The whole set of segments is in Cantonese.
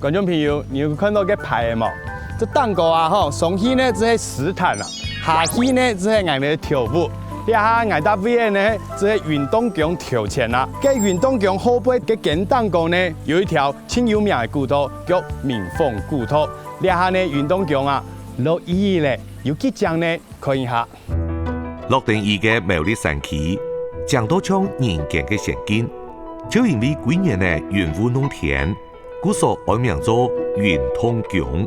观众朋友，你有看到个牌冇？这蛋糕啊，上去呢只系石毯啊，下去呢只系硬嘅跳舞。呢下硬搭位呢，只系运动场跳前啦。嘅运动场后背嘅简蛋糕呢，有一条清有名嘅古道叫闽凤古道。呢下呢运动场啊，落雨咧，有几张呢？看一下。落定雨嘅苗栗神奇，讲到像人間嘅仙境，就因為幾年嘅雲霧農田，故所改名做雲通宮。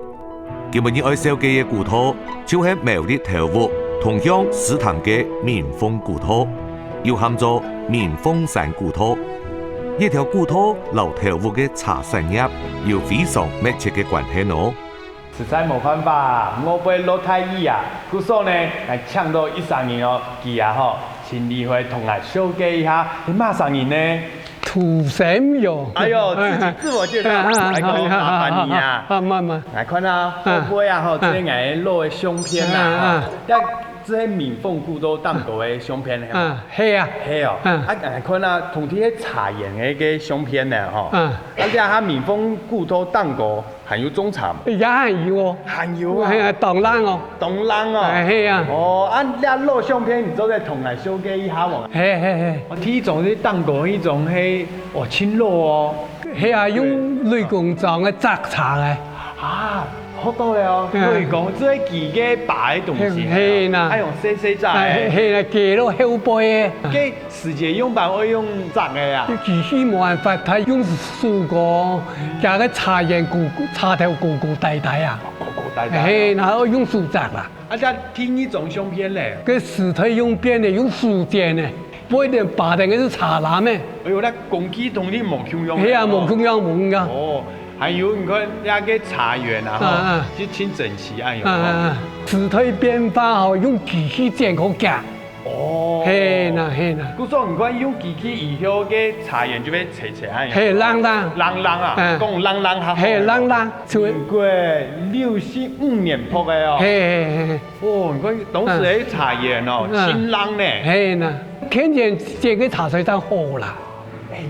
今日愛燒嘅古土，就係苗栗頭屋同鄉石潭嘅闽鳳古土，又喊做闽鳳山古土。呢條古土留頭屋嘅茶產業有非常密切嘅關係咯。實在冇辦法，我被落太雨啊，故所呢係搶到13年哦，佢啊嗬，請你去同我小結一下，你馬上人呢？土神有。哎呦，自我介紹，來講麻煩你啊。慢。來看啊，後背啊，吼，這個落嘅相片啊，一這係闽鳳古道蛋糕嘅相片係嘛？係啊。係哦。來看啊，同啲嘅茶園嘅相片咧，吼。而且嚇闽鳳古道蛋糕含有種茶。也係有哦。含有啊。係啊，當然哦。當然哦。係啊。哦，你落相片，你都在同我小結一下喎。係。我睇種啲蛋糕，呢種係青綠哦。係啊，用雷公裝嘅摘茶嘅。啊，好多了哦。雷公即係自己擺嘅東西。係啦。係用細摘嘅。係啦，記到後背嘅。嘅時節用辦會用摘嘅啊。自己冇辦法，佢用樹果加個茶葉茶頭高大啊。高大。係，然後用樹摘啦。而且聽呢種相片咧。個石頭用邊嘅，用樹剪嘅。不一定白定嘅是茶籃咩？哎呦，那公雞同啲木匠用。係啊，木匠用木噶。哦，還有你看那個茶園啊，就挺整齊啊，有。石頭變化後用機器剪好夾。哦。係啦。故說你看用機器以後嘅茶園就會斜啊。係啷啊，講啷下。係啷。經過65年鋪嘅哦。係。哦，你看當時喺茶園哦，新啷呢。係啦。天剪剪個茶水真好啦，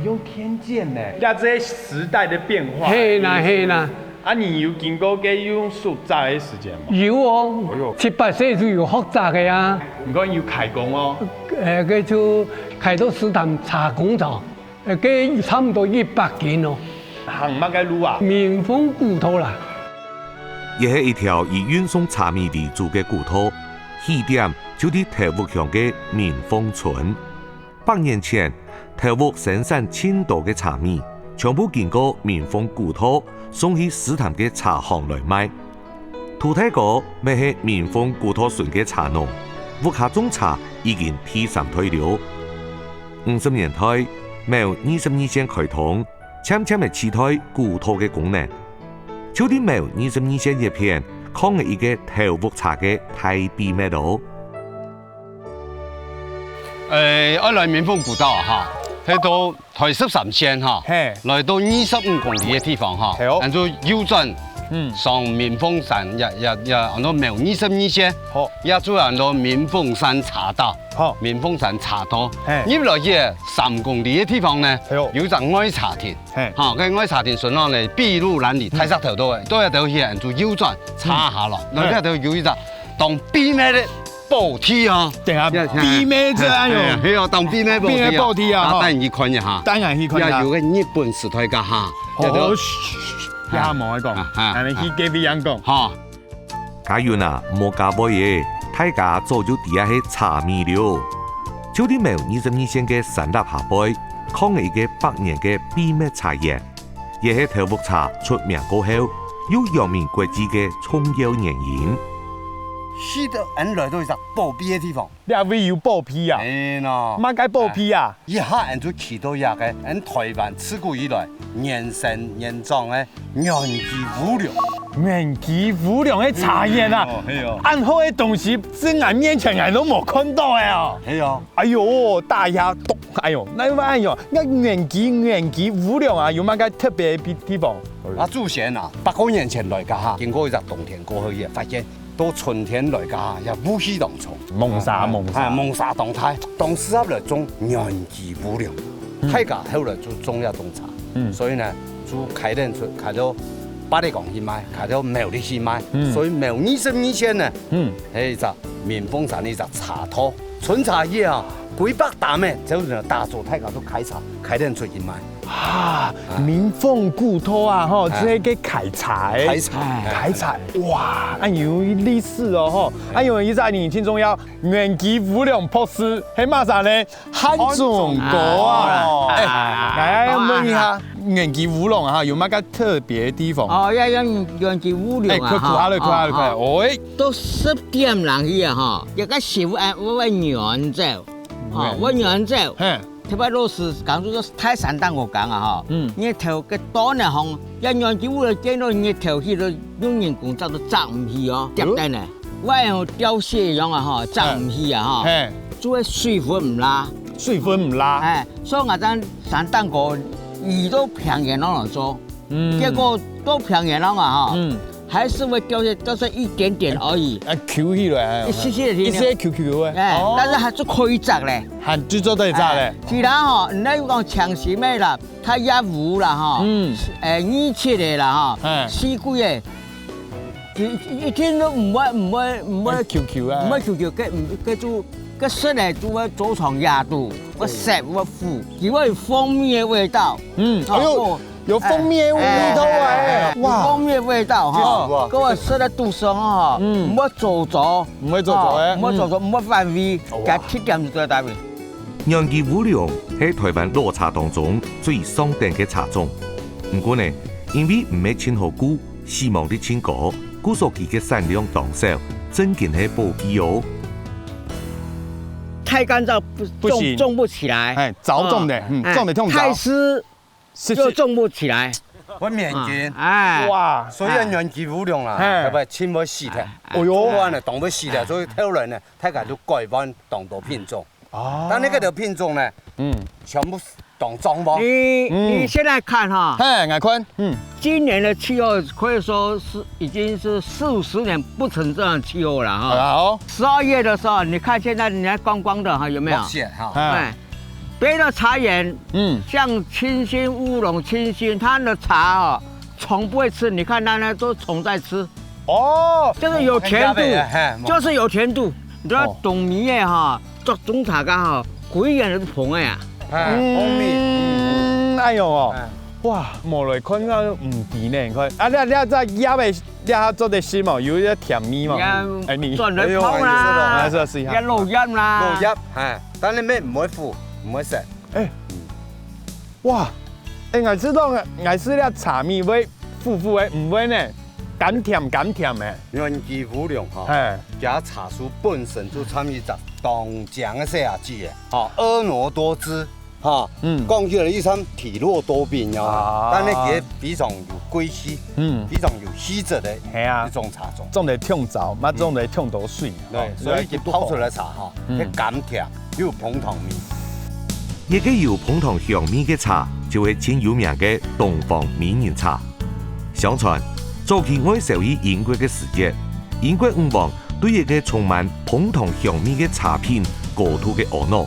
用天剪呢，呀，這時代的變化。係啦。啊，你有經過嘅用手摘嘅時間嗎？有哦，7、8歲就有學習嘅呀。唔講要開工哦。佢就開到石潭茶工廠，佢差唔多100件咯。行乜嘅路啊？闽鳳古道啦。亦係一條以運送茶米為主嘅古道，起點就喺頭屋鄉嘅闽鳳村。100年前，頭屋生產千多嘅茶米，全部經過闽鳳古道送去石潭嘅茶行來賣。土太哥咪係闽鳳古道村嘅茶農，屋下種茶已經提上退了。50年代，苗22線開通，漸漸地取代古道嘅功能。就啲苗22線一片，抗係一個頭屋茶嘅大秘密咯。我來闽鳳古道啊，去到台13線哈，來到25公里嘅地方哈，然後右轉，上闽鳳山，按到苗22線，也做按到闽鳳山茶道，闽鳳山茶道，入來嘅3公里嘅地方呢，有隻愛茶田，佢愛茶田順落嚟篳路藍籬，睇石頭都係到去人做右轉，插下落，來呢度有一隻當秘密嘅步梯啊，定下秘密啫喲，係啊，當秘密步梯啊，等人去看一下，有個日本時代噶嚇，好，一下望一講，但係去幾位人講，嚇，假如嗱冇假波嘢，大家早就底下係茶米了，就啲苗22線嘅山立下背，抗係一個100年嘅秘密茶葉，亦係頭屋茶出名過後，有揚名國際嘅重要原因。去到人來到一個報批嘅地方，你係會有報批啊？係咯，乜解報批啊？一下人就去到一個人台灣自古以來年成年長嘅源記無量，源記無量嘅茶葉啊！按好嘅東西，在眼面前人都冇看到嘅哦。係啊，哎呦，大家都，哎呦，那哎呦，那源記無量啊，有乜解特別嘅地方？啊，祖先啊，800年前來噶嚇，經過一隻冬天過去嘅，發現到春天來噶，也烏氣當重，蒙沙，蒙沙當態，當時合來種原基無糧，大家後來就種一種茶，所以呢就開到8里港去賣，開到苗栗去賣，所以苗20年前呢，係就棉峰山呢就茶托，純茶葉啊，幾百擔嘅，就大做大家都開茶，開到出去賣。啊，民豐古土啊，吼，即係嘅開茶誒，開茶，哇，按有歷史哦，吼，按有100年慶重要，原基無糧博士係馬啥呢？漢中國啊，來問一下原基無糧啊，有乜個特別嘅地方？哦，要原基無糧啊，佢看下，喂，到10點人去啊，吼，一個師傅我原走，我原走。特別老師講咗泰山當我講啊，嗬，日頭嘅多呢行，一樣只會見到日頭去到用人工走到站唔去哦，跌低呢，我用吊鞋樣啊，嗬，站唔去啊，嗬，做嘅水分唔拉，所以我哋山當個遇到平原啷做，結果到平原啷啊，嗬。還是會掉下，都是一點點而已。Q 起來，一些 QQ 嘅。但是還是可以摘咧。還最多都係摘咧。其他吼，你講長時咩啦，它一壺啦吼，2切嘅啦吼，4個嘅，一天都唔會 QQ 啊，唔會 QQ，佢做個色咧就會做成廿度，個色會苦，因為蜂蜜嘅味道。哎呦。有蜂蜜味道哎，哇！蜂蜜味道哈，嗰個食喺肚上哈，唔好做咗，唔會做咗嘅，唔好反胃，加7點就最大味。原基無糧係台灣老茶當中最上等嘅茶種，不過呢，因為唔係清好古，死亡的清高，故所其嘅產量當少，真嘅係保庇哦。太乾燥種不起來，哎，早種的，種得痛早。太濕。就種不起來，我面筋，哇，所以原基無糧啦，係咪千冇死嘅？哦喲，我呢當冇死嘅，所以後來呢，大家就改換當到品種。哦，但係嗰條品種呢，全部當裝包。你現在看哈，我看，今年的氣候可以說是已經是40-50年不成這樣氣候了哈。12月的時候，你看現在人家光光的哈，有沒有？哈。別的茶園，像清新烏龍、清新，它的茶哦，蟲不會吃，你看它呢都蟲在吃。哦，就是有甜度，就是有甜度。你知道董明嘅哈，做種茶噶哈，幾人都捧嘅呀。哎呦哦，哇，望來看到唔甜呢，看啊，你再壓嚟，你下做啲絲毛，有啲甜味嘛。哎你，做嚟泡啦，一路飲啦，路飲，但係咩唔會苦。唔會食，哇！我知道我是咧茶味會苦嘅，唔會呢，甘甜嘅。原基無糧嚇，加茶樹本身就參與咗當獎嘅寫字嘅，嚇婀娜多姿，嚇，講起來呢身體弱多病啊，但係佢非常有貴氣，非常有氣質嘅一種茶種，種嚟聽早，乜種嚟聽到水，對，所以佢泡出來茶嚇，佢甘甜又有楓糖味。一個有楓糖香味嘅茶，就係前有名嘅東方美人茶。相傳早期愛受於英國嘅時節，英國女王對一個充滿楓糖香味嘅茶片高度嘅懊惱。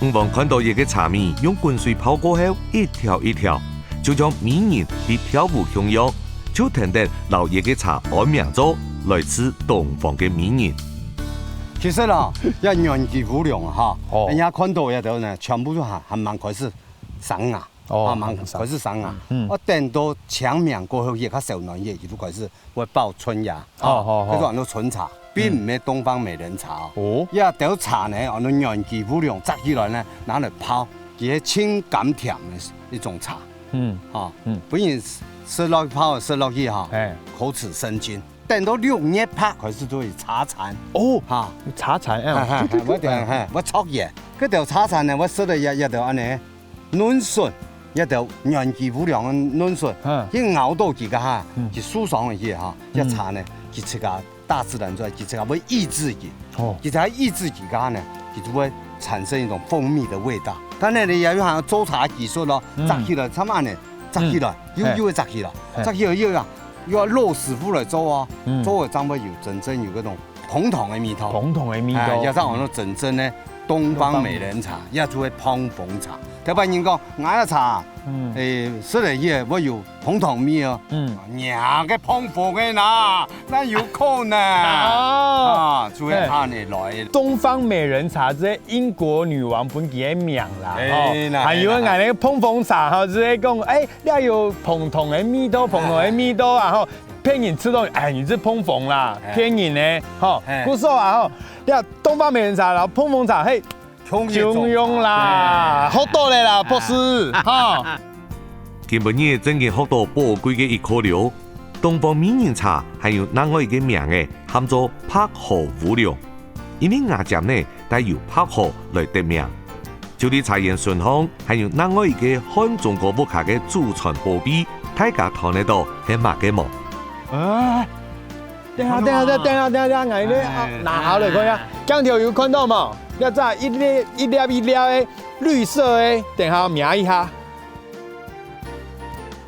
女王看到一個茶葉用滾水泡過後一條一條，就將美人俾漂浮香藥，就停定留一個茶改名做來自東方嘅美人。其實啦，原基無糧哈，人家看到嘅度呢，全部都係慢開始生芽，慢開始生芽。我等到長命過後，亦較少年嘢，就開始會爆春芽。嗰種叫春茶，並唔係東方美人茶。一條茶呢，我哋原基無糧摘起來呢，拿嚟泡，佢係清甘甜嘅一種茶。本然食落去泡，食落去哈，口齒生津。等到6月拍開始做茶殘茶殘我撮嘢，嗰條茶殘呢，我食到一條安尼嫩筍，一條原基無糧嘅嫩筍，佢熬到幾個哈，佢舒爽嘅嘢哈，一茶呢，佢自家大自然在，佢自家會抑制佢，佢在抑制幾個呢，佢就會產生一種蜂蜜嘅味道。但係你又要行做茶技術咯，摘起來差唔多呢，摘起來又會摘起來，摘起來又要。要老师傅来做啊，做嘅章尾有真正有嗰種捧糖嘅味道。捧糖嘅味道，加上我哋真正咧東方美人茶，也做係捧風茶。特別人講嗌茶，出嚟嘢我要捧糖味啊，娘嘅捧火嘅嗱，那有可能啊，做係下嚟來。東方美人茶即係英國女王本己嘅名啦，還有嗌那個捧風茶，吼，即係講，你有捧糖嘅味道，捧糖嘅味道，然後騙人吃到，你是捧風啦，騙人呢，吼，故說啊，吼，你話東方美人茶，然後捧風茶，嘿。中庸啦，好多嘞啦，博士，哈。今晡日真嘅學到寶貴嘅一課了。東方美人茶還有另外一個名嘅，喊做柏河無量，因為牙尖呢帶有柏河來得名。就啲茶葉順香，還有另外一個漢中國木下嘅祖傳寶貝，大家睇得到係乜嘅冇？等下，我呢拿好嚟看下，姜條有看到冇？要再一粒的綠色的，等下瞄一下。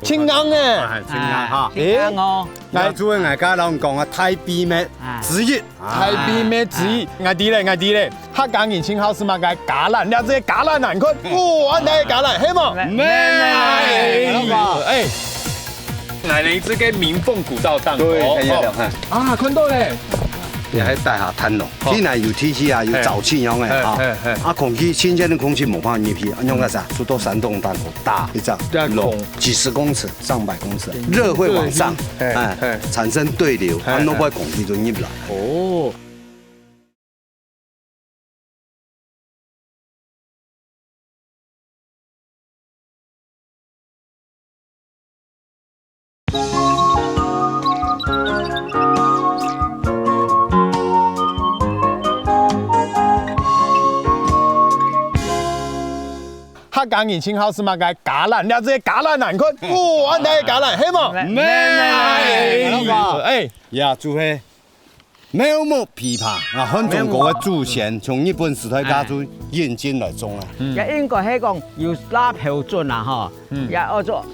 青糠嘅，青糠哈，青糠哦。嚟做嘅外家人講啊，太秘密之一，太秘密之一。我啲咧，客家人稱好是乜嘅橄欖，你這橄欖難看，哇！你係橄欖，係冇？咩？來了一隻嘅民鳳古道蛋糕。啊，看到咧。也喺大廈吞落，天係有天氣啊，有沼氣樣嘅啊，空氣新鮮的空氣冇辦法入去，用個啥？蘇州山洞彈頭大一張，漏幾十公尺、上百公尺，熱會往上，產生對流，按落塊空氣就入來。哦。客家人稱好是乜嘅橄欖，你這橄欖難看，哇！你係橄欖，係冇？咩？呀，就係苗木枇杷啊，漢中國嘅祖先從日本時代家族引進來種啊。也應該係講有拉標準啊，嗬，也我做，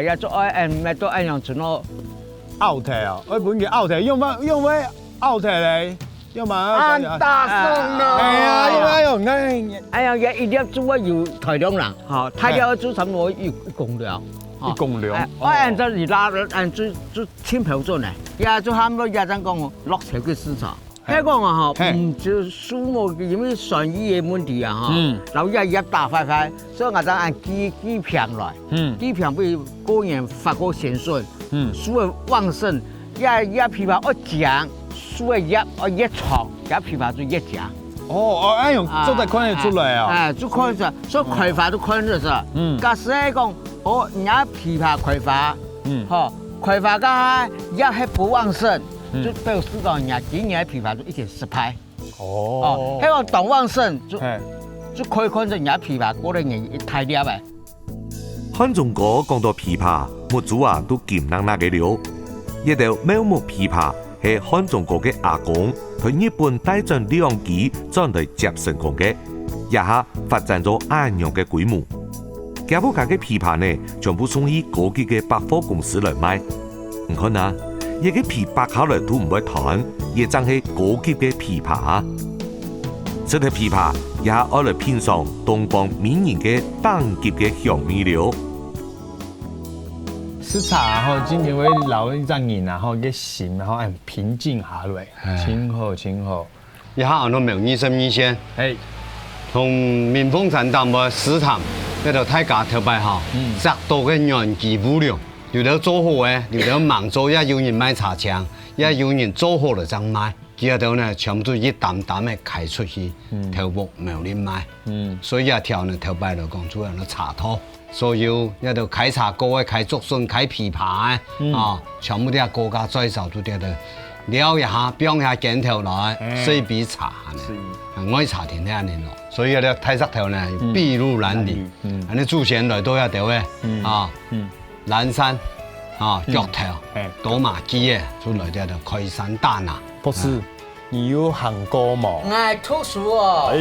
也做咩都一樣做咯。奧特啊，我本嘅奧特用咩奧特咧？要嘛？安大宋咯。係啊，用哎呀，一粒做要台兩人，嚇，台兩做差唔多一公兩。一公兩。我按照你拉，按做簽標準咧，也做差唔多也真講落潮嘅市場。香港啊，嚇，唔就數目因為生意嘅問題啊，嚇，然後一大塊，所以我就按幾片來，幾片俾個人發個善信，樹嘅旺盛，一枇杷我講。樹嘅葉我一長，一枇杷就一夾。哦，哎用做得看得出來啊！就看得出來，所以開發都看得出來。假使係講，人家枇杷開發，開發家葉係不旺盛，就表示講人家今年枇杷就一定失敗。哦，係講當旺盛，就可以看出人家枇杷嗰啲人太叻嘅。漢中國講到枇杷，木主啊都金冷冷嘅了，一條苗木枇杷。係漢中國嘅阿公，佢日本帶進兩期轉嚟接成功嘅，一下發展咗安陽嘅規模。家部家嘅枇杷呢，全部送去高級嘅百貨公司嚟賣。唔看啊，一個枇杷考慮都唔會彈，亦真係高級嘅枇杷。這條枇杷也愛嚟品嘗東方美人嘅等級嘅香味料。吃茶然後今天會留一張人然後嘅心然後很平靜下來，清好。一下我都沒有醫生醫生，從民豐產淡嘅市場嗰度大家頭擺下，食到嘅人機無量，有得做好嘅，有得盲做，也有人買茶槍，也有人做好了再賣，幾多呢全部都一擔擔嘅開出去，頭部沒有人賣，所以一條呢頭擺嚟講主要係茶托。所有一度開茶糕嘅、開竹筍、開枇杷嘅，全部啲國家最少都啲度撩一下、標一下鏡頭來，水比茶呢，愛茶田啲人咯。所以咧睇石頭呢，篳路藍籬，你祖先來都一條嘅，藍山腳頭、倒麻機嘅，出來啲度開山打拿。博士，你有行過冇？我讀書哦。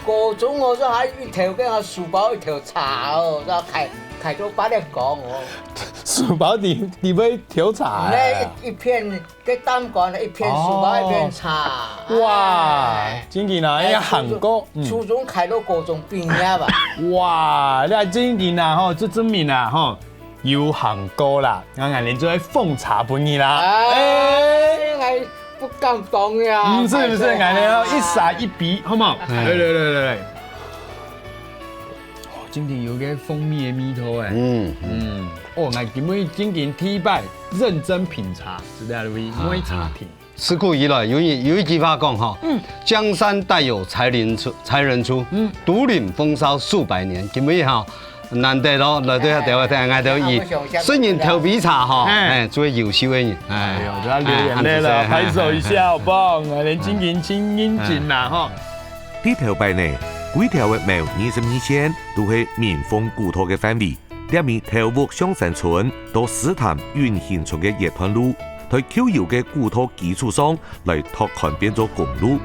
高中我都喺一條嘅書包一條茶哦，就開咗8年講哦。书包底尾调茶。那一片cái tam còn là 一片书包一片茶。哇，真嘅呐，要韩国初中开到高中毕业吧。哇，你真嘅呐吼，这证明啦吼，有韩国啦，俺连做奉茶本意啦。哎，不敢当呀。不是，俺连一撒一鼻，好冇？对。今天有个蜂蜜的蜜头哎，哦，俺根本今天体摆认真品茶，是的，每茶品。自古以来有一句话讲哈，江山代有才人出，独领风骚数百年。今日哈难得咯，来到遐地方听，俺都以虽然调皮茶哈，做优秀的人，哎呦，都要流眼泪了，拍手一下好不好？俺连今天清音紧啦哈。呢条摆呢？几条嘅苗22线都係民豐古道嘅範圍，入面頭屋上山村到獅潭運行村嘅一段路，喺舊有嘅古道基礎上嚟拓寬變咗公路，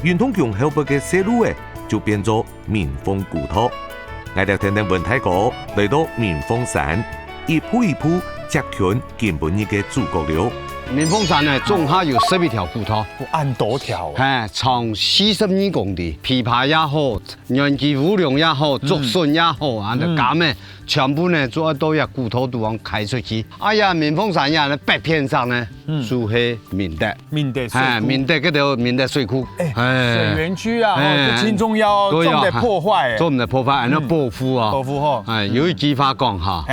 運通強後邊嘅西路誒就變咗民豐古道。我哋聽聽文太哥嚟到民豐山，一步一步接近根本嘅主角了。民豐山呢，總下有11條古道，按多條，長42公里，琵琶也好，元氣無量也好，竹筍也好，啊，就咁嘅，全部呢做到一古道都往開出去。哎呀，民豐山呀，呢北片上呢，就係明德水庫，明德嗰條明德水庫，水源區啊，哦，輕重要，做唔得破壞，做唔得破壞，那保護啊，保護好，有一句話講哈，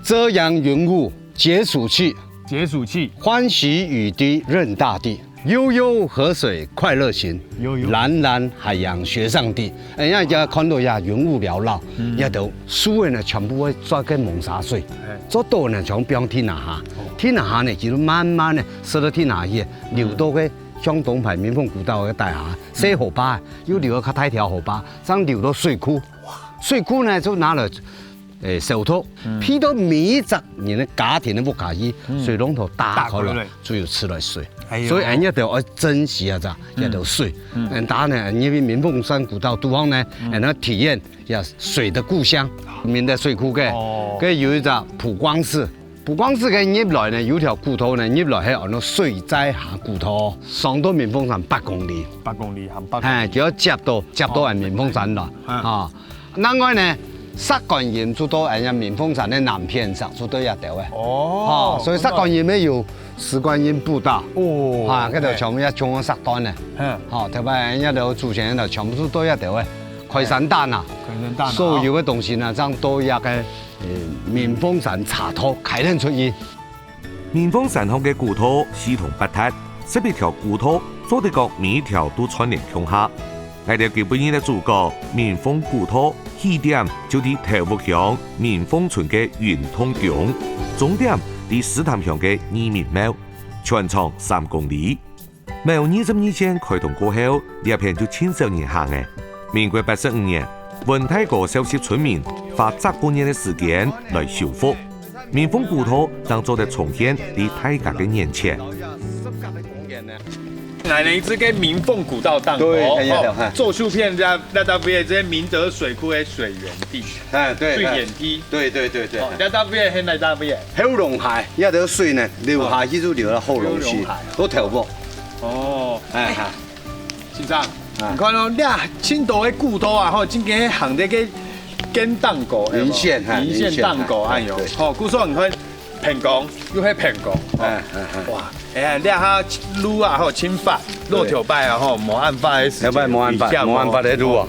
遮陽雲霧解暑氣。解暑氣，歡喜雨滴潤大地，悠悠河水快樂行，藍藍海洋學上帝。人家看到呀雲霧繚繞，也都樹呢全部會抓個蒙沙水，做到呢從邊天下下，天下下呢就慢慢呢使到天下去流到個向東排民豐古道嘅大廈，細河壩又流到較大條河壩，再流到水庫，水庫呢就拿來。手托批到每一隻人的家庭的屋下去，水龍頭打開了，就有吃來水。所以人家就要珍惜啊，一條水。打呢，因為民豐山古道地方呢，人家體驗呀水的故鄉，明德水庫嘅，佢有一隻普光寺。普光寺嘅入來呢，有條古道呢，入來係按照水災下古道，上到民豐山8公里。8公里行8公里。就要接到係民豐山啦。啊，另外呢。石觀音做到人家民豐山的南片上做到一條嘅，哦，所以石觀音呢有石觀音步道，哦，嗰條全部一種石段嘅，好，特別人家就祖先就全部都多一條嘅，開山丹啊，所有嘅東西呢，將都一個民豐山茶托開展出去。民豐山上嘅古道四通八達，11條古道做得個每一條都串聯向下。我哋基本嘅主角民豐古道起點就喺頭屋鄉民豐村嘅運通宮，終點喺獅潭鄉嘅義民廟，全長3公里。廟22線開通過後，呢一片就青少年行嘅。民國85年，文太哥召集村民花10多年嘅時間來修復民豐古道，當做得重現喺大家嘅眼前。來了一支個民豐古道檔口，做出片那到邊這些明德水庫的水源地，對，水源地，對，那到邊係哪到邊？後龍海，一條水呢流下去就流到後龍區，都頭屋。哦，先生，你看咯，你啊，青島的古道啊，吼，今天行這個跟蛋糕，銀線蛋糕，哎呦，好，古說你看平港，又係平港，哇！哎，你下路啊，吼，清發路條擺啊，吼，無案發的時間，冇案發的路啊，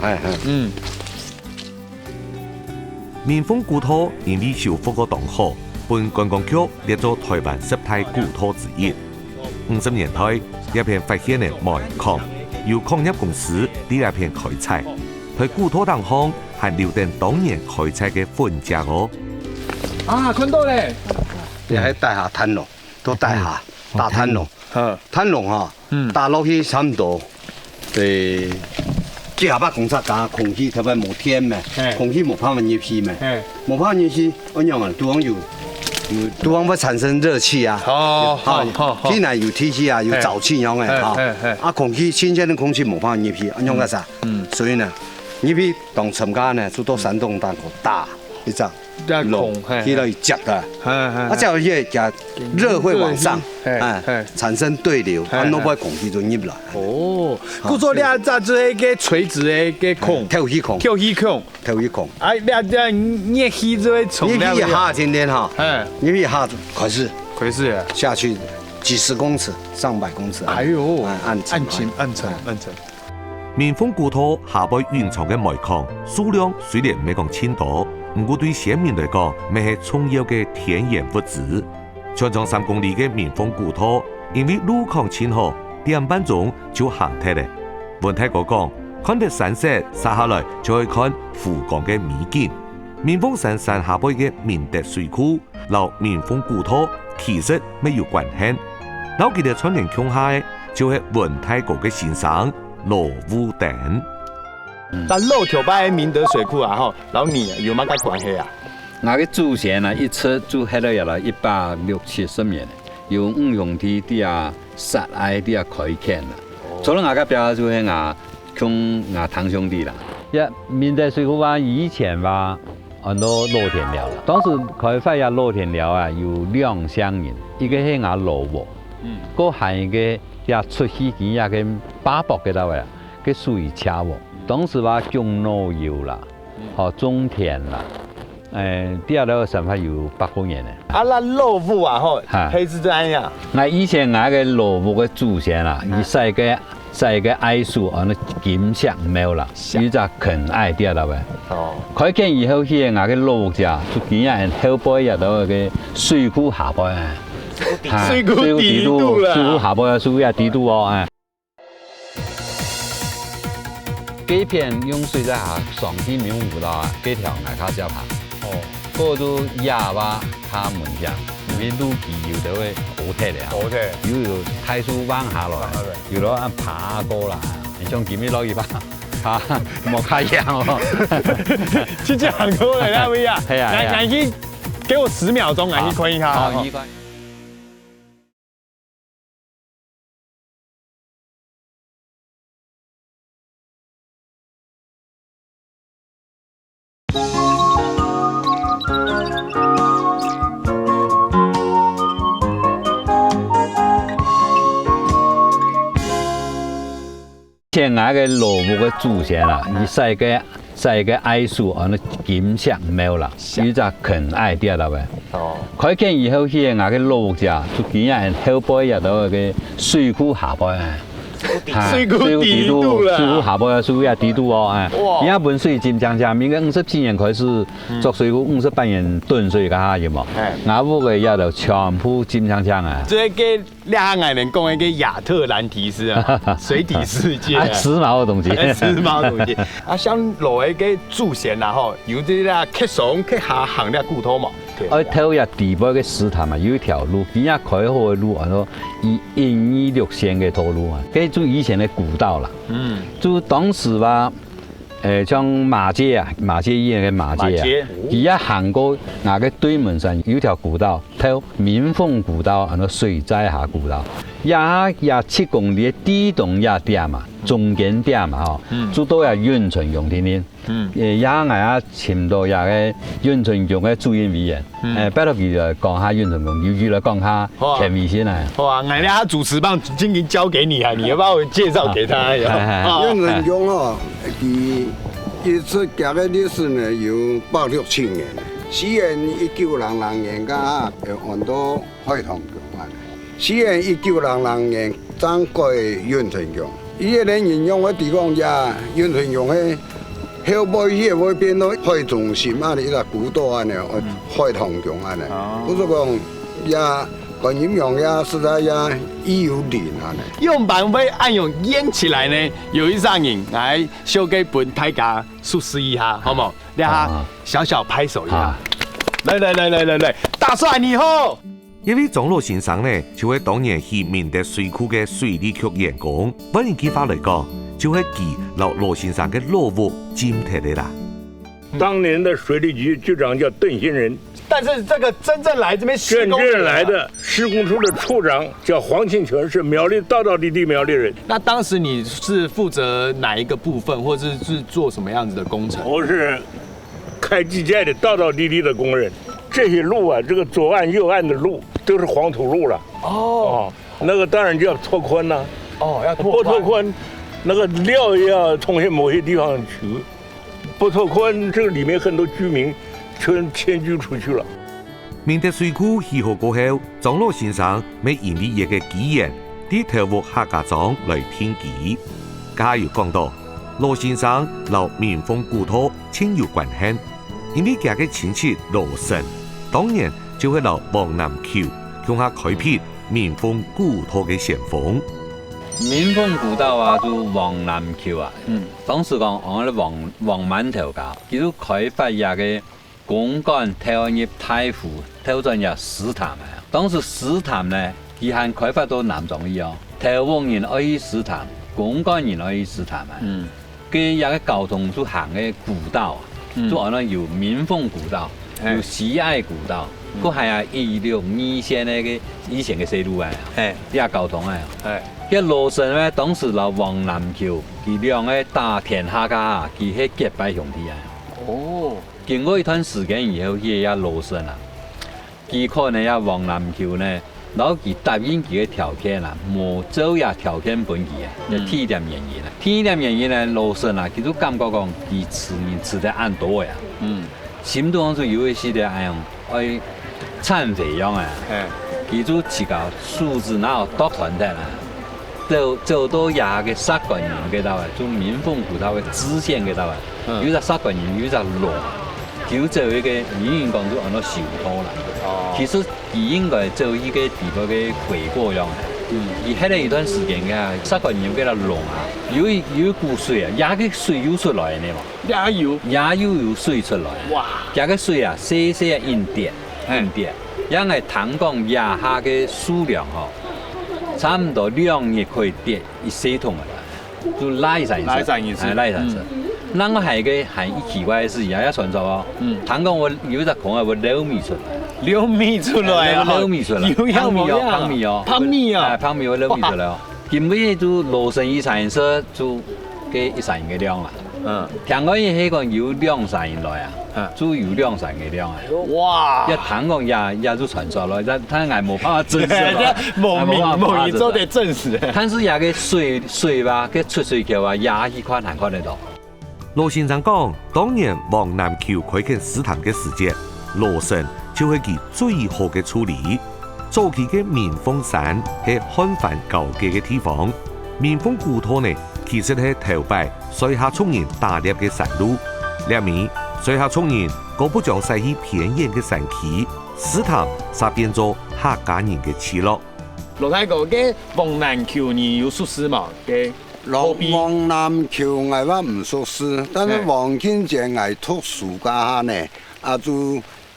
民豐古道因為修復個當好，本觀光局列作台灣10大古道之一。50年代，一片發現嘅煤礦，由礦業公司呢一片開採，喺古道當行還留定當年開採嘅痕跡哦。啊，看到咧，又喺大廈灘路，都大廈。大灘龍，灘龍哈，打落去差唔多，幾下把公司架空氣特別冇天咩，空氣冇跑入去咩，冇跑入去，我樣啊，對方有對方會產生熱氣啊，天然有天氣啊，有沼氣樣嘅，啊空氣新鮮的空氣冇跑入去，我樣個啥，所以呢，入去當參加呢，就到山東當個大。一张孔，去到夹的，这样嘢夹热会往上，产生对流，它都不会空气就入来。哦，故说你在这个垂直的个孔，透气孔，啊，你气就会从你一下今天哈，你一下可是下去几十公尺、上百公尺，哎呦，暗沉。棉风古土下背蕴藏嘅煤矿数量虽然未讲千多，不过对县民来讲，咪系重要嘅天然物质。全长3公里嘅棉风古土，因为路况欠好，点半钟就行脱咧。文泰哥讲，看到山色杀下来，就可以看湖港嘅美景。棉风山下背嘅明德水库，同棉风古土其实没有关系。老佢哋串联乡下，就系文泰哥嘅先生。罗武等，但漏条摆明德水库啊，吼，老你有乜嘅关系啊？我嘅祖先啊，一直住喺度入嚟160、70年，由五兄弟啲啊杀爱啲啊开垦啦。除了我嘅表就係我堂兄弟啦。明德水库啊，以前吧很多露天寮啦，当时开发呀露天寮啊有2乡人，一个係我老婆，嗰係一個。也出去見也嘅巴博嘅度啊，佢屬於車喎。當時話種農業啦，種田啦，第二個生活有8公年嘅。啊，那老母啊，吼，係是怎樣？我以前我嘅老母嘅祖先啦，伊細個愛樹，那金石苗啦，伊就肯愛啲啦喂。哦。開建以後，佢我嘅老母家就見人後背入到個水庫下背啊。水庫底度啦，水庫下邊水庫也底度哦，幾片用水在下上天面湖啦，幾條崖卡交爬，嗰都廿把卡門上，因為路基有到會好睇咧，要太樹彎下來，要攞一爬過啦，你將幾米攞一把，冇開樣哦，去這樣過嚟啦，威啊，係啊，俺去給我10秒鐘，俺去看一下，好。前我嘅老母嘅祖先啦，伊細個愛樹，那金石苗啦，伊就肯愛啲啦喂。哦。開建以後，佢我嘅老母家就見人後背入到個水庫下背啊。水庫底度啦。水庫下背水庫也底度哦，而家本水金江江，民國57年開始做水庫，58年斷水嘅下有冇？我屋嘅也就全部金江江啊。這個兩岸人講一個亞特蘭提斯啊，水底世界。時髦嘅東西。時髦嘅東西。啊，像羅一個祖先啦吼，有啲啦客上客下行啲古土嘛。頭入地部嘅石潭啊，有一條路，而家開好嘅路啊，以126線嘅道路啊，嗰就以前嘅古道啦。就當時話，像馬街啊，馬街醫院嘅馬街啊，而家行過那個對門上有條古道，叫民豐古道，水災下古道，也7公里嘅地洞也點嘛，中間點嘛吼，就都係運存用天天。也我也尋到也個運存用嘅主任委員，不如佢來講下運存用，由佢來講下前面先啊。好啊，我哋主持棒今天交給你啊，你要幫我介紹給他。運存用哦，佢出家嘅歷史呢有867年，西元1900年噶按到開通嘅，西元1900年張過運存用，伊個人引用嘅地方也運存用嘅。後背迄個會變到開中心啊！你個古道啊，開通用啊，不是講也觀音用也實在也已有靈啊！用板被按用淹起來呢，有一上癮來修給本大家述示一下，好冇？你下小小拍手一下，來，大帥你好！因為張羅先生呢，就係當年去明德水庫嘅水利局員工，本人計劃嚟講。就係佢老羅先生嘅老母佔貼的啦。當年的水利局局長叫鄧新仁，但是這個真正來這邊真正來的施工處的處長叫黃慶全，是苗栗道地苗栗人。那當時你是負責哪一個部分，或者是做什麼樣子的工程？我是开机械的，道道地地的工人。这些路啊，这个左岸右岸的路都是黄土路了。哦，那个当然就要拓宽了。哦，要不拓宽，那个料也要从某些地方取。不拓宽，这个里面很多居民全迁居出去了。明德水库起好过後，張羅先生咪引嚟一個機緣，啲頭屋客家莊來天記。家又講到，羅先生留民豐古土親有關係，因為家嘅親戚羅生，當年就會留黃南橋，向下開闢民豐古土嘅先鋒。民豐古道啊，就黃南橋啊，當時講我哋黃滿頭教，佢都開發一個公幹投入太湖，投進入石潭啊。當時石潭呢，佢係開發到南種以後，投往人愛去石潭，公幹人愛去石潭啊。佢有個交通就行嘅古道啊，就可能有民豐古道，有西愛古道，佢係啊162線那個以前嘅西路啊，啲交通啊。cái路線咧，當時留黃南橋，佢兩個打天下架，佢係結拜兄弟啊。哦，經過一段時間以後，佢也路線啦，佢可能也黃南橋呢，然後佢答應佢嘅條件啦，冇做也條件本佢啊，就提點原因啦。提點原因呢，路線啦，佢都感覺講佢吃得按多呀。心中就有一些的哎呀，愛產費用啊，佢就提高數字，然後到團體啦。就到廿嘅10個人嘅度啊，做民豐古道嘅支線嘅度啊，有隻10個人，有隻路，就做一個語言講就按到受托啦。其實佢應該做一個地方嘅回過用啊。而喺呢一段時間嘅10個人有幾多龍啊？有一股水啊，也個水有出來呢嘛？也有水出來。哇！也個水啊，細細嘅陰點，因為聽講也下嘅數量嗬。差唔多2日可以跌1桶嘅啦，就拉上一次。那我係嘅係一奇怪嘅事，也傳說哦。聽講我有隻講係會6米出來，6米出來啊！6米出來，胖米哦，會6米出來哦。根本就羅生一產色就嘅1產嘅量啦。聽講係講有2產來啊，就有2產嘅量啊。哇！一聽講也就傳說咯，但係冇辦法證實，冇一周得證實。但是也個水吧，個出水橋啊，也係看得到。羅先生講，當年黃南橋開墾石潭嘅時節，羅生就係佢最好嘅處理。早期嘅民豐山係漢番舊記嘅地方，民豐古土呢，其實係頭擺水下聰人打獵嘅山路，兩面水下聰人嗰不將曬去偏遠嘅山區，石潭就變做客家人嘅村落。羅太公嘅黃南橋你有熟悉嘛？嘅黃南橋我話唔熟悉，但是黃金節我讀暑假呢，啊就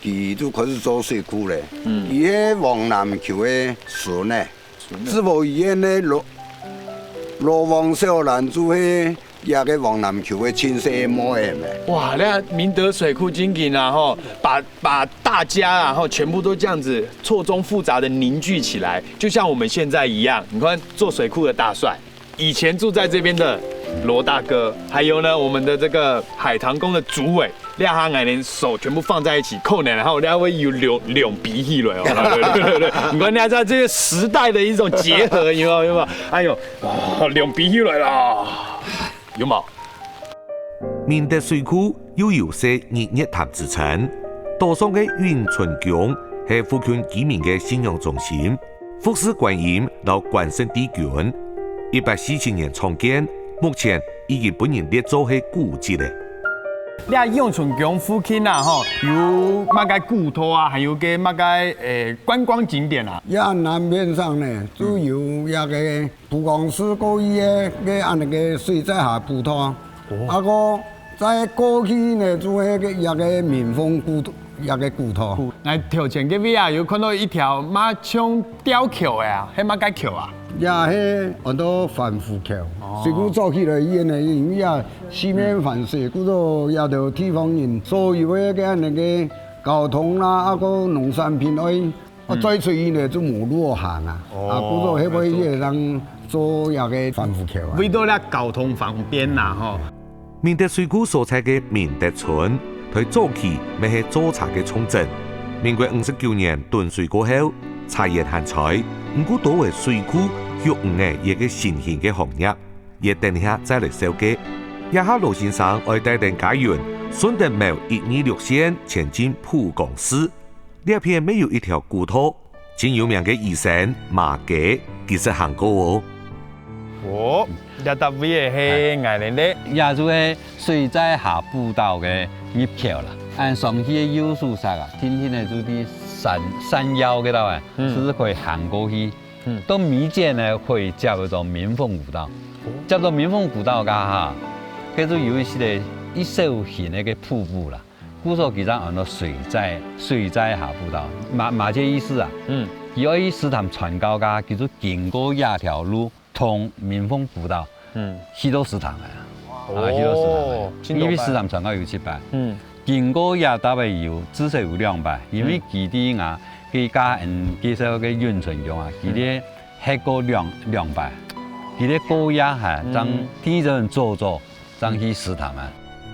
佢就開始做水庫咧。伊喺黃南橋嘅船呢，只無伊嘅呢羅王小蘭就係也個黃南橋嘅青色模樣嘅。哇！那明德水庫經營啊，吼，把大家啊，吼，全部都這樣子錯綜複雜的凝聚起來，就像我們現在一樣。你看做水庫的大帥，以前住在這邊的羅大哥，還有呢我們的這個海棠宮的主委，兩下眼連手全部放在一起扣呢，然後兩位有兩鼻涕了哦。對，你看人家這個時代的一種結合，有沒有？哎呦，兩鼻涕來了，有冇？明德水庫又有些日月潭之稱，島上嘅雲春宮係附近居民嘅信仰中心，服侍觀音到關聖帝君。1847年創建，目前已經被人列作係古蹟咧。你喺永春宮附近啊，吼，有乜嘅古土啊，還有嘅乜嘅觀光景點啊？南面上呢，就有一個蒲公斯過去嘅按那個水在下鋪頭，啊個在過去呢，就係個一個民豐古土，一個古土。喺頭前嗰邊啊，有看到一條馬槍吊橋嘅啊，係乜嘅橋啊？也係好多帆浮橋，水庫做起來以後呢，因為也四面環水，故咗也就地方人所有嘅那個交通啦，啊個農產品可再出去呢就冇路行啊，啊故咗喺嗰啲人做一個帆浮橋啊。為到咧交通方便啦，吼。明德水庫所在嘅明德村，佢早期咪係做茶嘅重鎮。民國59年斷水過後，茶葉限採，唔過多為水庫育五嘅一個新興嘅行業，也等下再嚟收機。一下羅先生愛帶定家園，順德某126線前進蒲公司，呢一片沒有一條古道，前有名嘅醫生馬街，其實行過哦。哦，一搭位嘅係藝人咧，也就係水在下步道嘅入口啦。按上去嘅優勢上啊，天天呢就啲山腰嗰度啊，是可以行過去。到米街呢可以接到民豐古道，接到民豐古道噶哈，佢就有一些嘅一小型嘅瀑布啦。故所其實按到水在下步道，馬街意思啊，佢可以使他們傳教噶，叫做經過一條路通民豐古道，去到食堂啊，去到食堂，因為食堂傳教有700，經過也大概有至少有200，因為佢啲啊，佢家介紹嘅運存用啊，佢啲吃過200，佢啲高壓係將啲人做，將去食堂啊。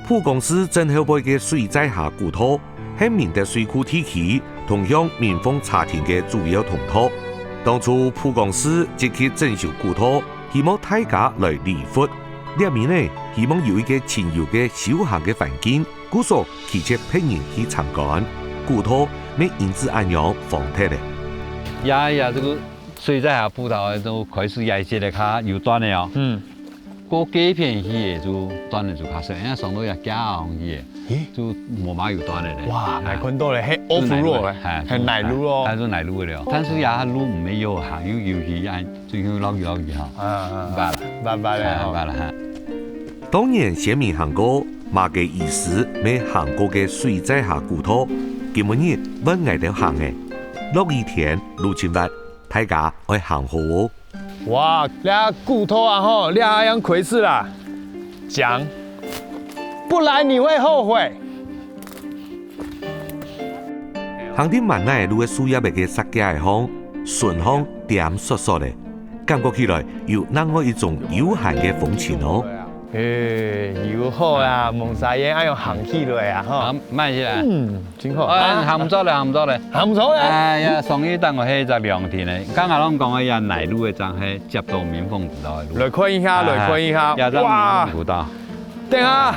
蒲公司正後背嘅水在下古道，係明德水庫地區通向民豐茶田嘅主要通道。當初蒲公司即刻整修古道，希望大家來利福。呢面呢，希望有一個自由嘅小閒嘅環境，故所期間聘人去參觀。古道咩因此安樣放鐵咧？呀，這個水在下步道都開始也些嚟卡有斷了哦。過幾片去就斷了就卡實，因為上到日假行去，就冇馬有斷了咧。哇，來看到咧，係歐福路咧，係奶路咯，係做奶路嘅了。但是呀，路唔係有行，有去按，最近落雨哈。拜啦哈。當年先民行過馬嘅意思，咩行過嘅水在下古道，今日揾捱到行嘅，落雨天路前滑，大家愛行好哦。哇，你古道啊吼，你還樣開始啦？講，不來你會後悔。行啲萬奈路嘅樹葉嘅石架嘅巷，順巷點索索咧，感覺起來有另外一種悠閒嘅風情哦。又好啊，蒙沙嘢愛用行起來啊，吼，慢些啊，真好。行唔錯咧，行唔錯咧。哎呀，上一等我係隻良田咧，剛剛攏講嘅呀，內路嘅站係接到民豐古道嘅路。來看一下，哇！民豐古道。等下，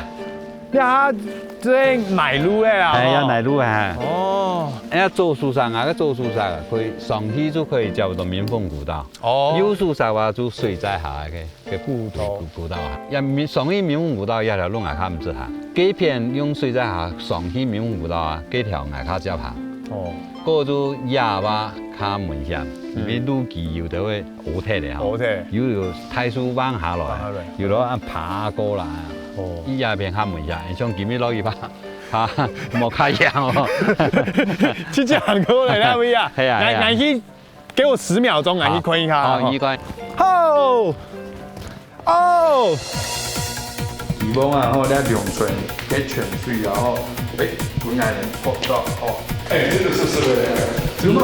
你下即係內路嘅啊？係呀，內路係。哦。哎，做樹上啊，做樹上啊，可以上去就可以接到民豐古道。哦。有樹上話就水在下嘅古道啊。呀，上去民豐古道一條路外卡唔知行，幾片用水在下上去民豐古道啊，幾條外卡接行。哦。嗰就廿把卡門險，因為路基有得會好鐵嘅吼。有太樹彎下來，有攞按爬過來。哦。依廿片卡門險，像今日攞一把。冇卡樣哦，去講過嚟啦，位啊，係啊，我去，給我10秒鐘，我去看一下。好，依關。好，哦，希望啊，吼，你兩寸嘅泉水啊，吼，本來人學到哦，真的是真的，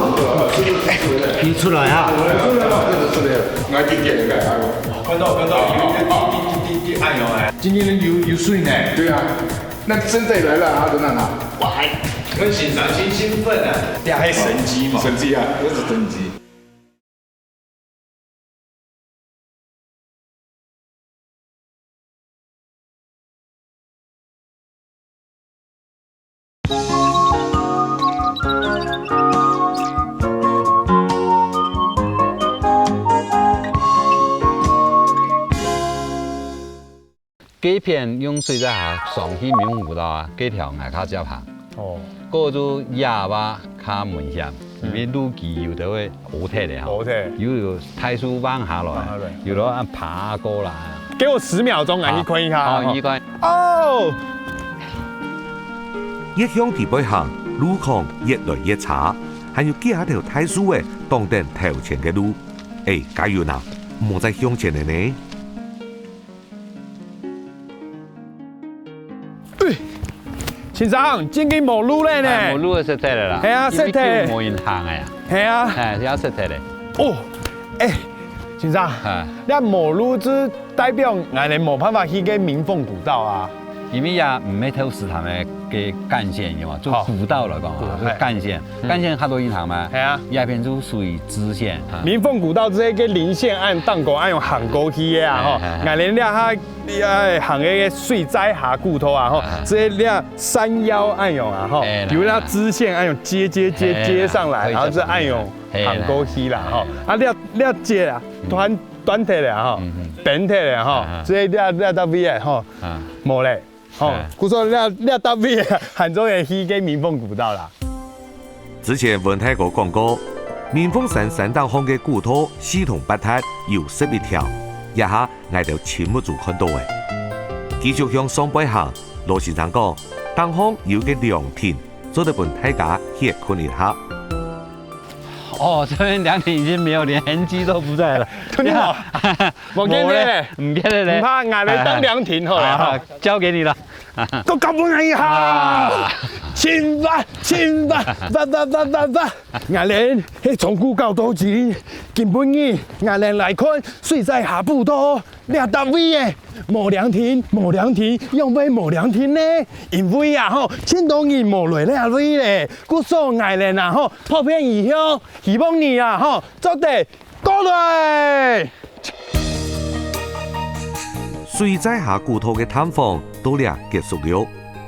你出來啊？出來了，我今天嚟嘅，看到，滴按鈕哎，今天有水呢。對啊。那現在來了啊，真的啊！哇，我欣賞真興奮啊！你還神機嘛？神機啊，這是神機。幾片用水在下上去民豐古道啊，幾條外卡接行。哦。嗰就廿把卡門險，因為路基有得會好鐵嘅吼。好鐵。有太樹彎下來，有攞按爬過來。給我10秒鐘，我去看一下。好，依關。哦。一向地背行，路況越來越差，還有幾下條太樹嘅當定頭前嘅路，加油呐！唔好再向前嘅呢。先生，今日冇路咧呢？冇路就識睇啦。係啊，識睇。冇人行嘅呀。係啊。係有識睇咧。哦，先生，你冇路就代表我哋冇辦法去嘅民豐古道啊。因为也唔係透石潭嘅幹線嘅嘛，做古道來講啊，做幹線，幹線較多銀行嘛，係啊，也變做屬於支線。民豐古道這個林線按當過按用行過去嘅啊，吼，俺連了下行嘅水災下骨頭啊，吼，這了山腰按用啊，吼，有了支線按用接上來，然後就按用行過去啦，吼，啊了接啊，短體咧，吼，扁體咧，吼，這了到尾嘅，吼，冇咧。哦，故說你搭尾杭州嘅去嘅民豐古道啦。之前文太哥講過，民豐山三道巷嘅古道四通八達有11條，一下我就親目睭看到嘅。繼續向上背行，羅先生講，當巷有個涼亭，做得本大家歇看一下。哦，這邊涼亭已經沒有，連痕跡都不在了。你好，我給你咧，唔給你咧，唔怕，俺嚟當涼亭好啦，交給你了。都咁樣一下，千萬，俺嚟喺從古到到今，根本嘅俺嚟來看水災下步道，你搭位嘅無涼亭，用咩無涼亭呢？因為啊吼，千多年無來呢位咧，故所俺嚟啊吼，破片以後，希望你啊吼，做得過來。水災下古道嘅探訪到了結束了，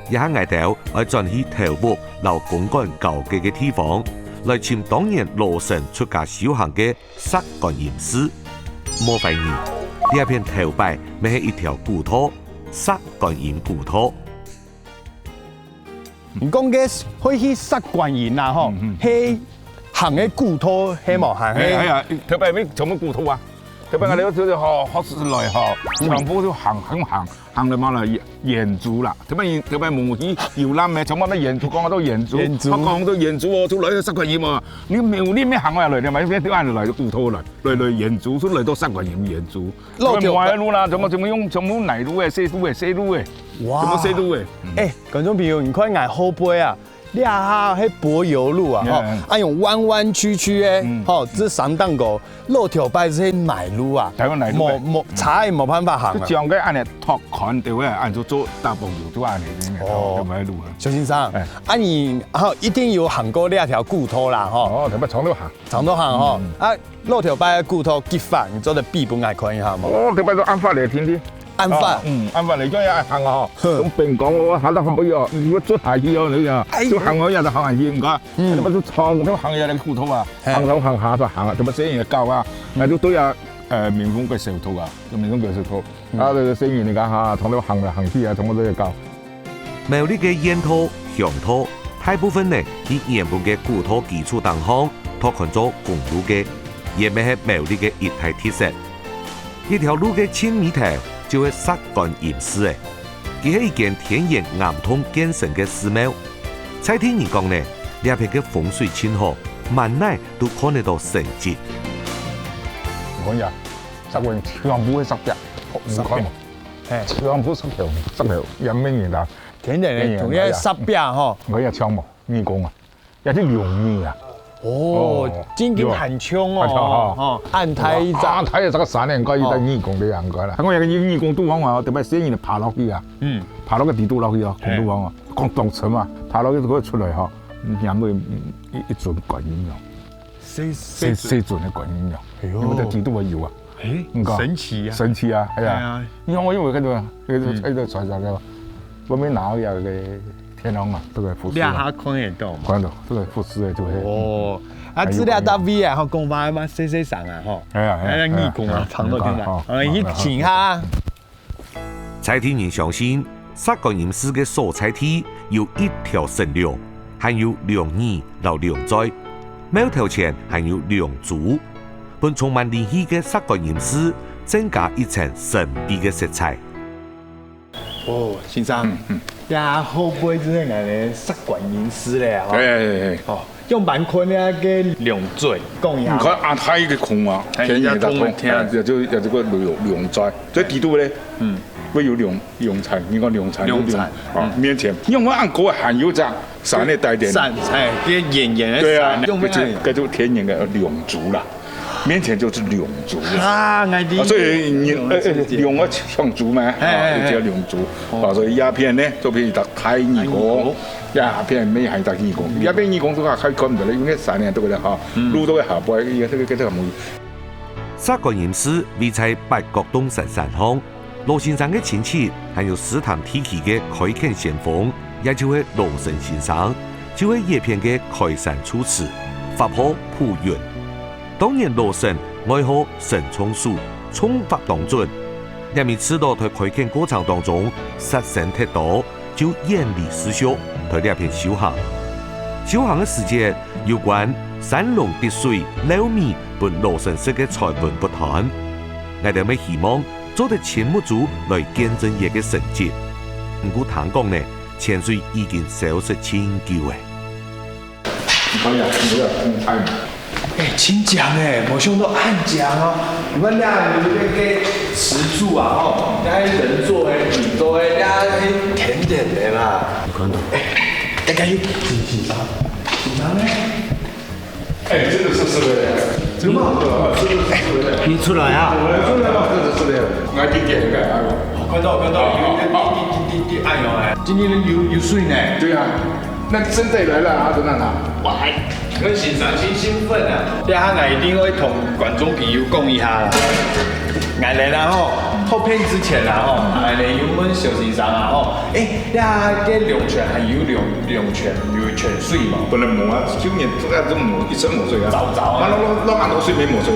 一下我哋要轉去頭屋留公幹舊嘅地方，來尋當年羅神出家修行嘅薩觀音寺。莫懷疑，呢一片頭擺咪係一條古道，薩觀音古道。唔講嘅可以薩觀音啊，吼，係行嘅古道係冇行嘅。係啊，頭擺咩做乜古道啊？特別我哋嗰啲學士來全部都行嚟嘛啦，鹽族啦。特別無去搖籃嘅，全部都鹽族講到鹽族，我講到鹽族喎，都來到薩觀音啊！你冇呢咩行過嚟，你咪點解嚟到古道來鹽族，都嚟到薩觀音鹽族。路條嘅路啦，全部用全部泥路嘅、西路嘅，哇！全部西路嘅。誒，觀眾朋友，你看俺後背啊！你下喺柏油路啊，吼，按用彎彎曲曲嘅，吼，這上當個路條擺是泥路啊，冇踩冇辦法行啊。將佢按嚟拓寬條嘅，按做大柏油都按嚟嘅，就咪路啊。徐先生，按你吼一定要行過呢一條古道啦，吼。哦，咁啊，長都行，吼，啊，路條擺嘅古道結法，你做得比本愛看一下冇？哦，佢擺到按法嚟聽啲。按法，按法嚟講也行啊！咁並講我行得好唔要，如果做下去哦，你啊，做行我日就行下去唔該。你咪做長咁行日你古道啊，行上行下就行啊，做乜寫嘢教啊？誒都有民豐嘅石頭啊，民豐嘅石頭，啊你寫完你講下，同你行嚟行去啊，同我都要教。苗栗嘅煙土、鄉土，大部分呢以原本嘅古道基礎當巷拓寬做公路嘅，亦咪係苗栗嘅一大特色。呢條路嘅千米頭。就係薩觀音寺誒，佢係一間天然岩洞建成嘅寺廟。蔡天兒講呢，呢一片嘅風水清好，萬奶都看得到神跡。我講呀，薩觀音全部係石壁，唔開門，全部石條，有咩嘢啦？天然嘅，仲有石壁嗬。我有槍冇，義工啊，有啲龍義啊。哦，真經很衝哦，按梯就這個山應該要得義工的應該啦。我有個義工都講話，特別寫完爬落去啊，爬落個地都落去啊，公都講啊，講當層嘛，爬落去嗰出嚟嗬，飲到一樽觀音藥，四樽嘅觀音藥，因為地都會有啊，神奇啊，神奇啊，係啊，因為我因為嗰度喺度在嘅，我咪拿有嘅。天龍啊，都係富士。你下看得到嘛？看到，都係富士嘅就係。哦，啊，資料搭 V 啊，講翻嘛，細上啊，嗬。係啊，係啊，義工啊，長到點啊？我哋去請下。蔡天兒相信，薩觀音寺嘅所在地有一條神龍，還有龍耳和龍災，廟頭前還有龍珠，本充滿靈氣嘅薩觀音寺增加一層神秘嘅色彩。哦，先生。呀，後背真係人哋薩觀音寺咧，哦，用板坤咧嘅龍嘴供養。唔看阿太嘅空啊，天也通，有這個龍在，在地度咧，會有龍產，你講龍產，啊，面前，因為按嗰含有隻山嘅帶點，山，啲圓圓嘅山，用咩？嗰種天然嘅龍珠啦。面前就是龙族啊，我哋所以龙啊像族嘛，就叫龙族。所以鸦片呢，就譬如特太二講，鸦片咩係特二講，鴉片二講都話佢講唔到咧，用啲散嘅都嘅啦嚇，路都係下背嘅，這個冇。沙觀音寺位在八角東石山上，羅先生嘅親戚還有斯坦體系嘅開墾先鋒，也就係羅生先生，就係葉片嘅開山出師，法號普雲。當年羅生愛好神衝樹，衝法當準，因為知道在開墾過程當中殺生太多，就遠離師兄，在這片修行。修行嘅時間有關山龍滴水、撈米本羅生式嘅財本不談，我哋咪希望做得千木族來見證嘢嘅成績。唔過聽講呢，潛水已經消失千久誒。可以啊，冇人公開。真強誒，冇想到暗獎哦！你們倆有那個石柱啊，吼，倆人做誒，米做誒，倆甜點的啦。看到，大家有緊張呢？真的是的，真嗎？你出來啊！出來了，是的，我今天嘅啊。看到，有滴暗湧誒，今天有水呢。對啊，那真的來了啊，真的啦。哇！我先生真興奮啊！你下我一定會同觀眾朋友講一下啦。我嚟啦吼，拍片之前啦吼，我嚟有問小先生啊吼，你下嘅龍泉係有龍泉水嘛？不能冇啊，今年都冇一身冇水啊。早啊！攞眼到水沒冇水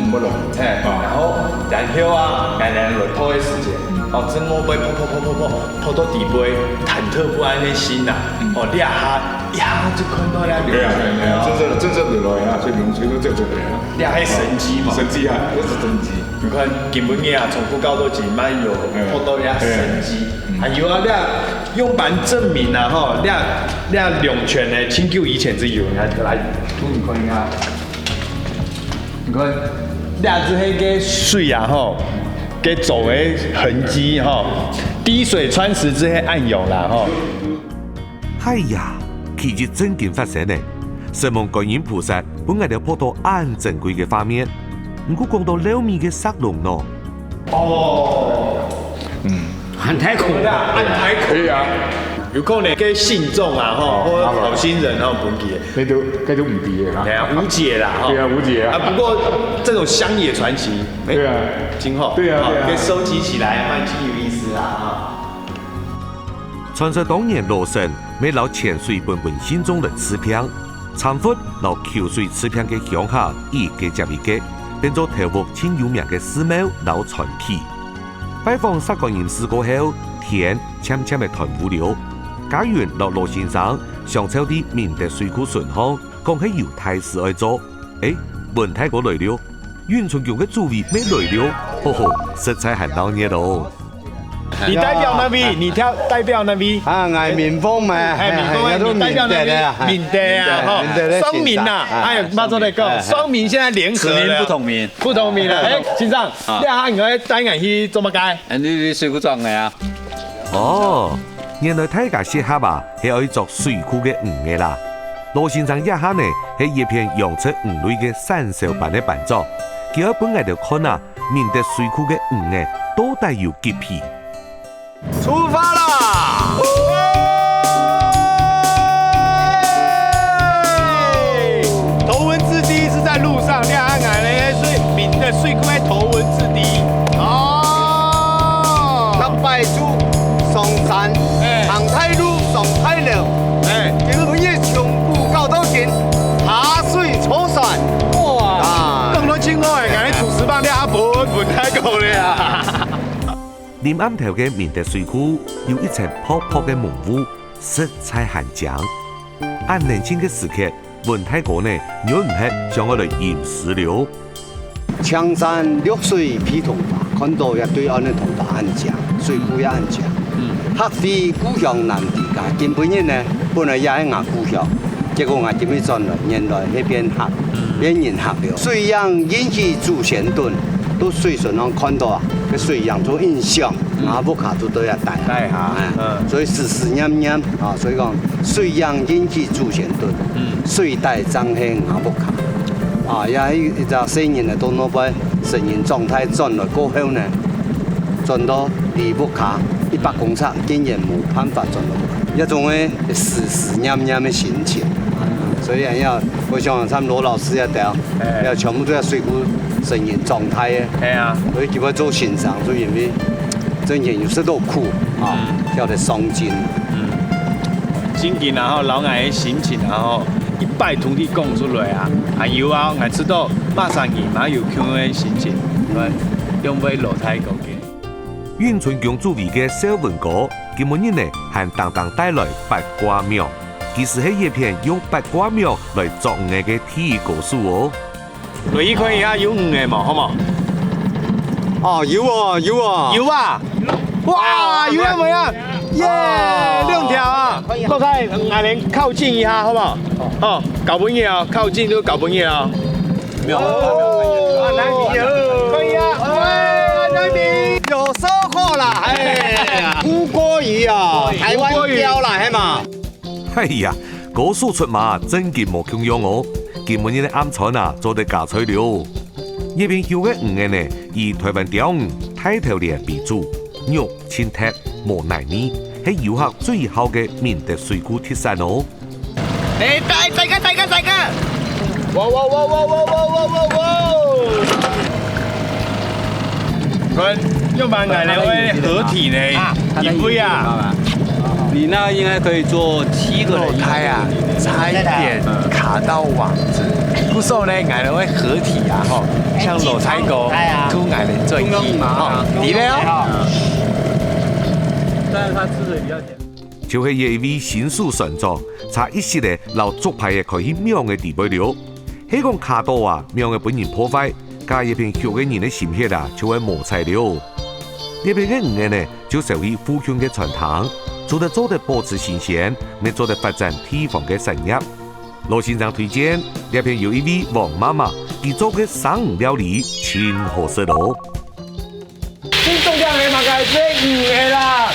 冇落。然後啊，我嚟落泡嘅時間。哦，真冇杯泡到底杯，忐忑不安的心呐。哦，你下就看到了龍泉了。真正的來啊，所以龍泉都叫做嚟啊。你係神機嘛？神機啊，那是神機。你看根本嘢啊，從古到今蠻有泡到呀神機。還有啊，你用版證明啊，吼，你龍泉呢，很久以前就有，你來圖你看啊。你看，你這迄個水啊，吼。給走的痕跡哈，滴水穿石之些暗湧啦哈。哎呀，奇蹟真經發生呢！神夢觀音菩薩本來就拍到暗珍貴嘅畫面，唔過講到撈米嘅殺龍咯。哦，暗太苦啦，暗太苦啊！有可能給信眾啊，或者好心人啊，本地，那都唔知嘅嚇。係啊，無解啦，對啊，無解啊。不過這種鄉野傳奇，對啊，今後對啊，可以收集起來，蠻挺有意思啊。傳說當年羅生為留潛水本心中的支片，參佛留口水支片嘅鄉下一個接一個，變做頭目前有名嘅寺廟留傳奇。拜訪沙觀音寺過後，天淺淺嘅團霧了。家園落羅先生上秋啲明德水庫順巷，講起猶太事愛做，文太哥來了，袁春強嘅主位咩來了，實在係鬧熱咯。你代表哪邊？你代表哪邊？啊，我民豐嘛，你代表哪邊？民德啊，雙民呐，馬上嚟講，雙民現在聯合了，不同民，不同民啦。先生，你下應該帶我去做乜嘢？你水庫裝嘅啊？哦。原來大家適合啊，係愛做水庫嘅魚嘅啦。羅先生一下呢，係一片養出魚類嘅三手版嘅辦作，佢本來就看啊，面對水庫嘅魚呢，都帶有潔癖。出發啦！頭文字 D 是在路上，你看看呢，所以面對水庫嘅頭文字 D。哦，那拜珠上山。行太路上太路，今日從古到到今，下水坐船。哇！咁多清海，人哋廚師幫你阿本太高咧啊！臨暗頭嘅面德水庫有一層泡泡嘅蒙霧，色彩很強。按年輕嘅時刻，文太哥呢，若唔係將我哋淹死了。青山綠水披頭髮，看到一對岸嘅頭髮很強，水庫也很強。黑地故鄉南地界，根本呢本來也係我故鄉，結果我點樣轉來，原來那邊黑，變人黑了。水樣引起祖先頓，都水順上看到啊，個水樣做印象，阿布卡都要帶下，所以時時念念啊，所以講水樣引起祖先頓，水帶彰顯阿布卡。啊，也迄一只生人的都那边成人状态转了过后呢，转到离不卡100公尺，竟然无办法转到不卡，一种诶死黏黏的心情。所以要我想他们罗老师要调，要全部都要水库成人状态的。系啊，所以叫我做欣赏，所以因为真人有时都苦啊，叫做伤筋。真紧然后老爱的心情，然后一拜徒弟讲出来啊，还有啊，我知道马上伊嘛有强的心情，因为用尾落太高嘅。运春宫主位嘅小文歌，今日呢向当当带来八卦庙，其实係一片用八卦庙来作藝嘅體育故事哦。雷一坤而家有5個嘛，好冇？哦，有啊，有啊，有啊！哇，有冇啊？耶，6條啊！落開我哋靠近一下，好唔好？哦，搞本嘢啊，靠近都搞本嘢啊！哦，南迪哦，可以啊！喂，南迪有收穫啦！哎，烏鍋魚啊，台灣標啦，係嘛？哎呀，高速出馬真嘅冇強樣哦！今日嘅暗餐啊，做得加菜了。呢邊叫嘅5個呢，以台灣釣魚、大頭鯰為主，肉清剔無泥味，係遊客最好嘅免得水庫特產哦。哎，大哥！哇！佢用把矮人會合體呢，一杯啊！你那应该可以做7个人。胎啊，差一点卡到网子。不受呢，矮人会合体啊，吼，像裸胎狗，凸矮人最硬嘛，你呢？但是它吃的比较甜。就係一位新手上座，差一時咧，留足牌嘅可以廟嘅地位了。希講卡多啊，廟嘅本人破壞，加一片橋嘅人嘅心血啊，就會磨柴了。呢邊嘅5個呢，就屬於富強嘅傳統。做得保持新鮮，你做得發展地方嘅產業。羅先生推薦，呢邊有一位王媽媽，佢做嘅生魚料理，真好食咯。你重點係嘛個這5個啦，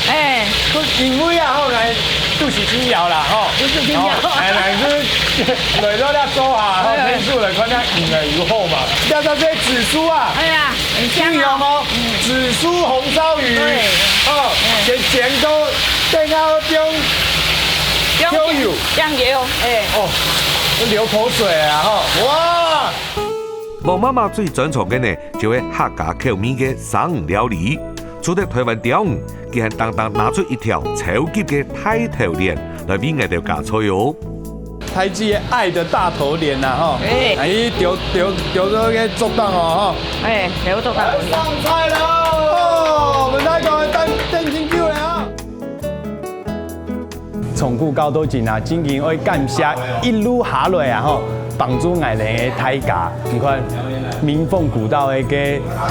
佢因為啊，後來都是真料啦，吼，都是真料，來是來到了做下，吼，天數來看下5個有好嘛，要到這紫蘇啊，哎呀，很香有冇？紫蘇紅燒魚，哦，全都。最後用油，醬油，哦，都流口水啊！吼，哇！王媽媽最專長嘅呢，就係客家口味嘅生魚料理。除咗台灣釣魚，佢還當當拿出一條超級嘅大頭鯰來俾我哋加菜哦。台記嘅愛的大頭鯰啊！吼，哎，丟咗嘅竹檔哦！吼，丟竹檔。上菜了哦！我們來講燈清酒了。從古到到今啊，真正愛感謝一路下來啊，吼，幫助愛人的大家。你看民豐古道的個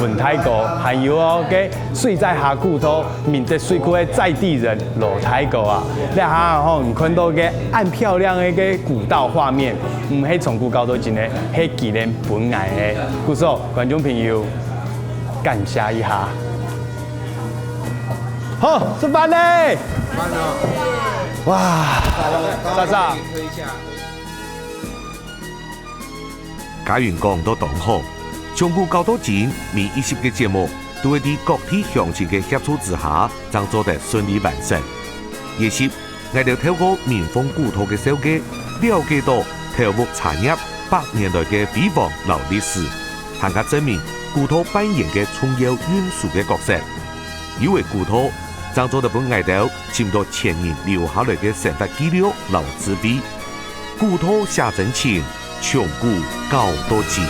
文太哥，還有哦個睡在峽谷頭面對水庫的在地人羅太哥啊，你下吼，你看到個暗漂亮的個古道畫面，唔係從古到到今嘅，係紀念本愛的。故所觀眾朋友，感謝一下。好，吃飯嘞！哇，莎莎，嘉源講到當好，從古到到今，每一集嘅節目都會喺各地鄉親嘅協助之下，將做得順利完成。也是我哋透過民豐古土嘅手機，了解到頭目產業100年來嘅輝煌老歷史，更加證明古土扮演嘅重要元素嘅角色。因為古土將做得本藝鬥佔到前人留下來嘅生活記錄老智慧，古土下真情，從古到到今。